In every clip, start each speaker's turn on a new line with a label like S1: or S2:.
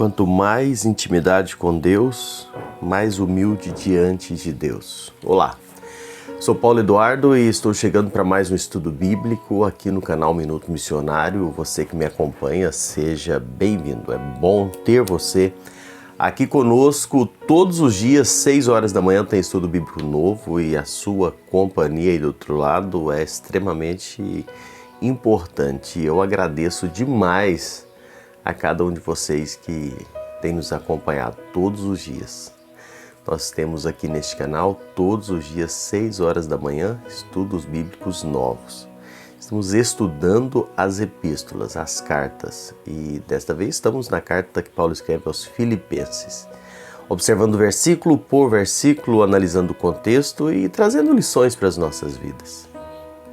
S1: Quanto mais intimidade com Deus, mais humilde diante de Deus. Olá, sou Paulo Eduardo e estou chegando para mais um estudo bíblico aqui no canal Minuto Missionário. Você que me acompanha, seja bem-vindo. É bom ter você aqui conosco todos os dias, 6 horas da manhã tem estudo bíblico novo e a sua companhia aí do outro lado é extremamente importante. Eu agradeço demais a cada um de vocês que tem nos acompanhado todos os dias. Nós temos aqui neste canal, todos os dias, 6 horas da manhã, estudos bíblicos novos. Estamos estudando as epístolas, as cartas, e desta vez estamos na carta que Paulo escreve aos Filipenses, observando versículo por versículo, analisando o contexto e trazendo lições para as nossas vidas.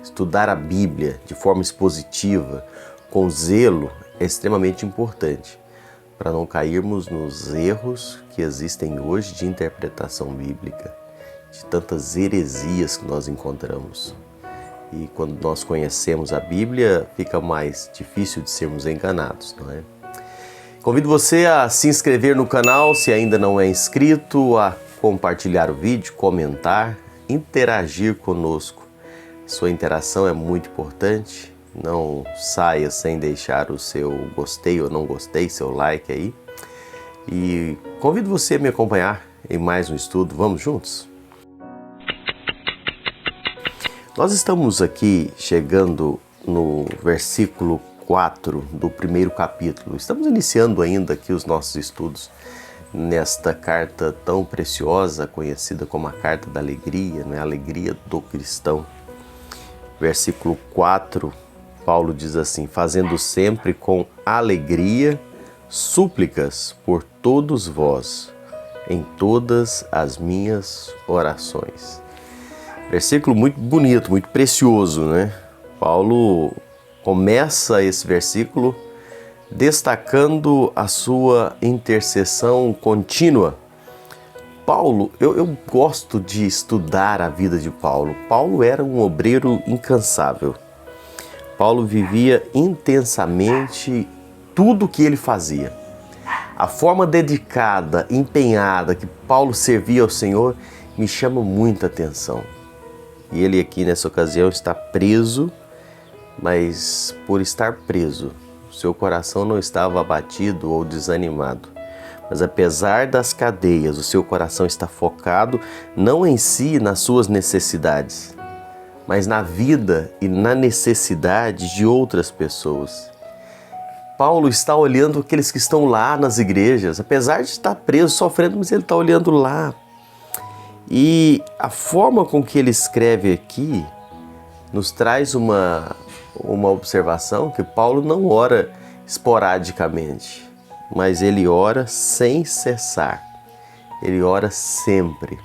S1: Estudar a Bíblia de forma expositiva, com zelo, é extremamente importante para não cairmos nos erros que existem hoje de interpretação bíblica, de tantas heresias que nós encontramos. E quando nós conhecemos a Bíblia, fica mais difícil de sermos enganados, não é? Convido você a se inscrever no canal se ainda não é inscrito, a compartilhar o vídeo, comentar, interagir conosco. Sua interação é muito importante. Não saia sem deixar o seu gostei ou não gostei, seu like aí. E convido você a me acompanhar em mais um estudo. Vamos juntos? Nós estamos aqui chegando no versículo 4 do primeiro capítulo. Estamos iniciando ainda aqui os nossos estudos nesta carta tão preciosa, conhecida como a Carta da Alegria, né? A alegria do cristão. Versículo 4, Paulo diz assim: fazendo sempre com alegria súplicas por todos vós, em todas as minhas orações. Versículo muito bonito, muito precioso, né? Paulo começa esse versículo destacando a sua intercessão contínua. Paulo, eu gosto de estudar a vida de Paulo. Paulo era um obreiro incansável. Paulo vivia intensamente tudo o que ele fazia. A forma dedicada, empenhada que Paulo servia ao Senhor me chama muita atenção. E ele aqui nessa ocasião está preso, mas por estar preso, seu coração não estava abatido ou desanimado. Mas apesar das cadeias, o seu coração está focado não em si, nas suas necessidades, mas na vida e na necessidade de outras pessoas. Paulo está olhando aqueles que estão lá nas igrejas, apesar de estar preso, sofrendo, mas ele está olhando lá. E a forma com que ele escreve aqui nos traz uma observação que Paulo não ora esporadicamente, mas ele ora sem cessar, ele ora sempre,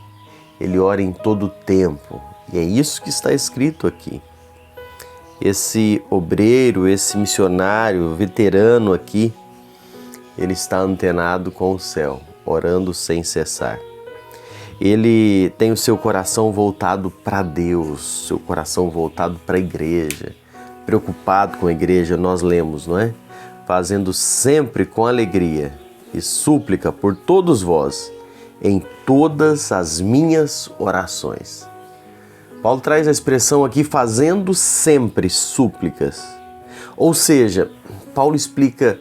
S1: ele ora em todo o tempo. E é isso que está escrito aqui. Esse obreiro, esse missionário, veterano aqui, ele está antenado com o céu, orando sem cessar. Ele tem o seu coração voltado para Deus, seu coração voltado para a igreja, preocupado com a igreja, nós lemos, não é? Fazendo sempre com alegria e súplica por todos vós, em todas as minhas orações. Paulo traz a expressão aqui, fazendo sempre súplicas. Ou seja, Paulo explica,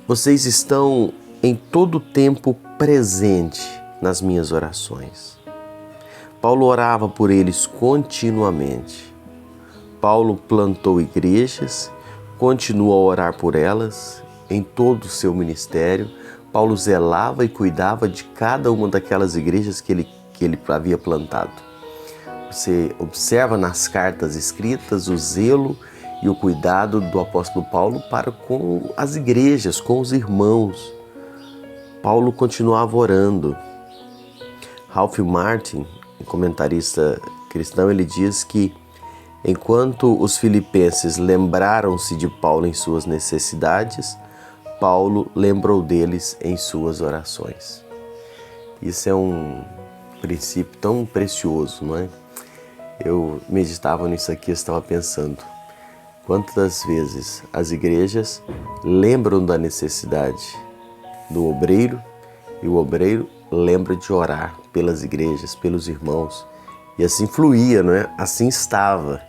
S1: vocês estão em todo o tempo presente nas minhas orações. Paulo orava por eles continuamente. Paulo plantou igrejas, continua a orar por elas em todo o seu ministério. Paulo zelava e cuidava de cada uma daquelas igrejas que ele havia plantado. Você observa nas cartas escritas o zelo e o cuidado do apóstolo Paulo para com as igrejas, com os irmãos. Paulo continuava orando. Ralph Martin, um comentarista cristão, ele diz que enquanto os filipenses lembraram-se de Paulo em suas necessidades, Paulo lembrou deles em suas orações. Isso é um princípio tão precioso, não é? Eu meditava nisso aqui, eu estava pensando, quantas vezes as igrejas lembram da necessidade do obreiro, e o obreiro lembra de orar pelas igrejas, pelos irmãos, e assim fluía, não é? Assim estava.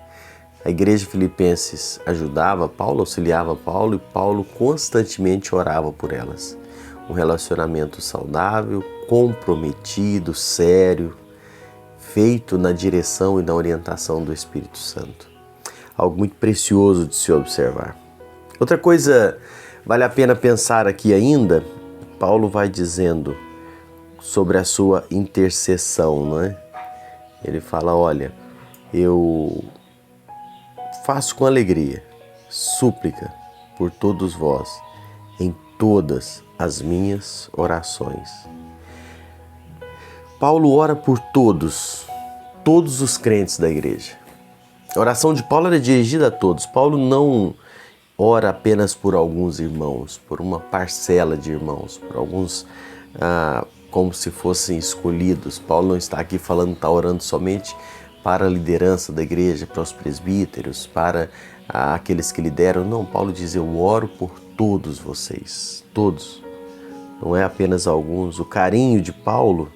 S1: A igreja filipenses ajudava Paulo, auxiliava Paulo, e Paulo constantemente orava por elas. Um relacionamento saudável, comprometido, sério, feito na direção e na orientação do Espírito Santo. Algo muito precioso de se observar. Outra coisa vale a pena pensar aqui ainda, Paulo vai dizendo sobre a sua intercessão, não é? Ele fala, olha, eu faço com alegria, súplica por todos vós, em todas as minhas orações. Paulo ora por todos os crentes da igreja. A oração de Paulo era dirigida a todos. Paulo não ora apenas por alguns irmãos, por uma parcela de irmãos, por alguns como se fossem escolhidos. Paulo não está aqui falando, está orando somente para a liderança da igreja, para os presbíteros, para aqueles que lideram. Não, Paulo diz, eu oro por todos vocês, todos. Não é apenas alguns. O carinho de Paulo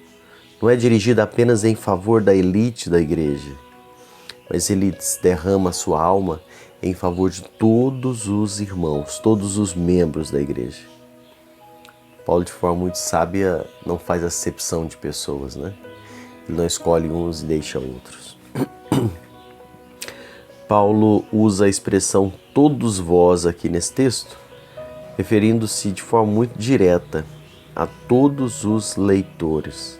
S1: não é dirigido apenas em favor da elite da igreja, mas ele derrama a sua alma em favor de todos os irmãos, todos os membros da igreja. Paulo, de forma muito sábia, não faz acepção de pessoas, né? Ele não escolhe uns e deixa outros. Paulo usa a expressão todos vós aqui nesse texto, referindo-se de forma muito direta a todos os leitores.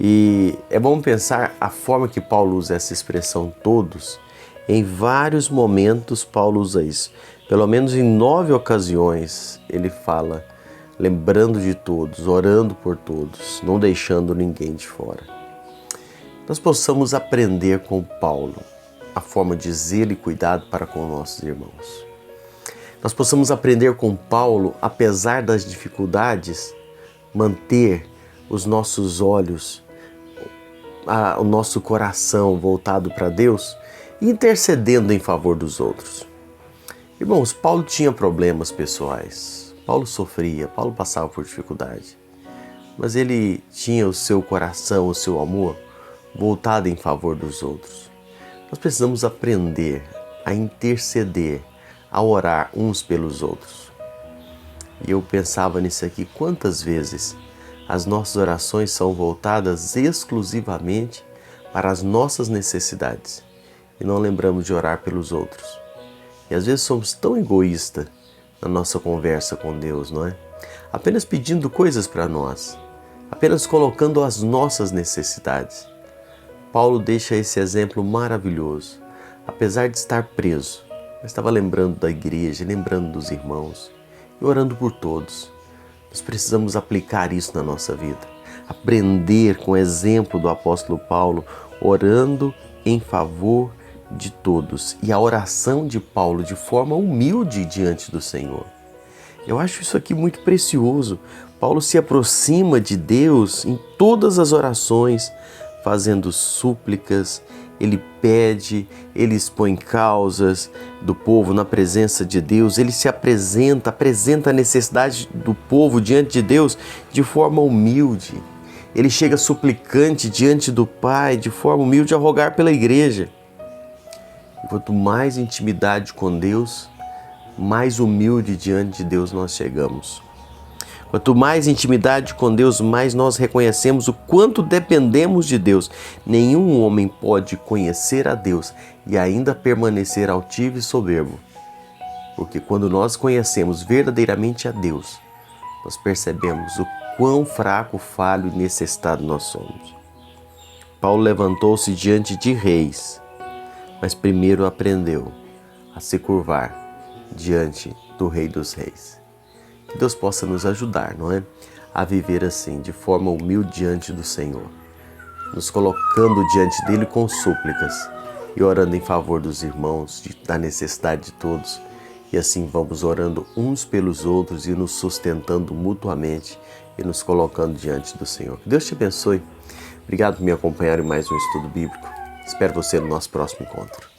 S1: E é bom pensar a forma que Paulo usa essa expressão todos. Em vários momentos Paulo usa isso. Pelo menos em 9 ocasiões ele fala, lembrando de todos, orando por todos, não deixando ninguém de fora. Nós possamos aprender com Paulo a forma de zelo e cuidado para com nossos irmãos. Nós possamos aprender com Paulo, apesar das dificuldades, manter os nossos olhos, o nosso coração voltado para Deus e intercedendo em favor dos outros. Irmãos, Paulo tinha problemas pessoais, Paulo sofria, Paulo passava por dificuldade, mas ele tinha o seu coração, o seu amor voltado em favor dos outros. Nós precisamos aprender a interceder, a orar uns pelos outros. E eu pensava nisso aqui, quantas vezes as nossas orações são voltadas exclusivamente para as nossas necessidades e não lembramos de orar pelos outros. E às vezes somos tão egoístas na nossa conversa com Deus, não é? Apenas pedindo coisas para nós, apenas colocando as nossas necessidades. Paulo deixa esse exemplo maravilhoso. Apesar de estar preso, ele estava lembrando da igreja, lembrando dos irmãos e orando por todos. Nós precisamos aplicar isso na nossa vida. Aprender com o exemplo do apóstolo Paulo, orando em favor de todos. E a oração de Paulo de forma humilde diante do Senhor. Eu acho isso aqui muito precioso. Paulo se aproxima de Deus em todas as orações, fazendo súplicas, ele pede, ele expõe causas do povo na presença de Deus, ele se apresenta a necessidade do povo diante de Deus de forma humilde. Ele chega suplicante diante do Pai, de forma humilde, a rogar pela igreja. Quanto mais intimidade com Deus, mais humilde diante de Deus nós chegamos. Quanto mais intimidade com Deus, mais nós reconhecemos o quanto dependemos de Deus. Nenhum homem pode conhecer a Deus e ainda permanecer altivo e soberbo. Porque quando nós conhecemos verdadeiramente a Deus, nós percebemos o quão fraco, falho e necessitado nós somos. Paulo levantou-se diante de reis, mas primeiro aprendeu a se curvar diante do Rei dos Reis. Que Deus possa nos ajudar, não é? A viver assim, de forma humilde diante do Senhor, nos colocando diante dele com súplicas e orando em favor dos irmãos, da necessidade de todos. E assim vamos orando uns pelos outros e nos sustentando mutuamente e nos colocando diante do Senhor. Que Deus te abençoe. Obrigado por me acompanhar em mais um estudo bíblico. Espero você no nosso próximo encontro.